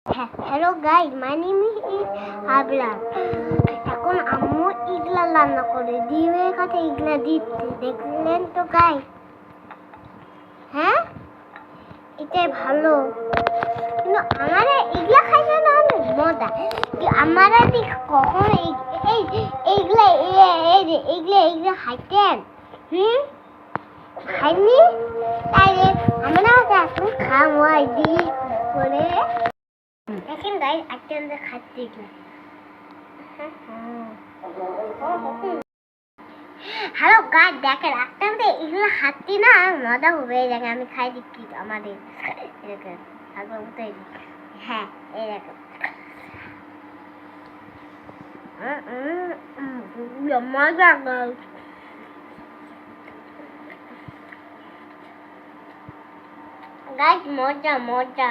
Hello guys, my name is Abrar. এখন আম্মু ইগলা রান্না করে ডিমের কাছে ইগলা দিচ্ছে, দেখলেন তো গাইস? হ্যাঁ, এটাই ভালো, কিন্তু আমারা ইগলা খাইতে না অনেক মজা। আমারা কখন এইগুলা এইগুলা খাইতেন? খাইনি, তাইলে আমরা এখন খাওয়াই দিই করে। দেখেন গাইস, আজকে আমরা খাচ্ছি কি। হ্যালো গাইস, দেখেন আজকে আমরা এগুলো খাচ্ছি না, মজা হবে। দেখেন আমি খাই দিচ্ছি আমাদের এরকম আগের মতোই। হ্যাঁ, এই দেখেন মজা গাইস, মজা মজা।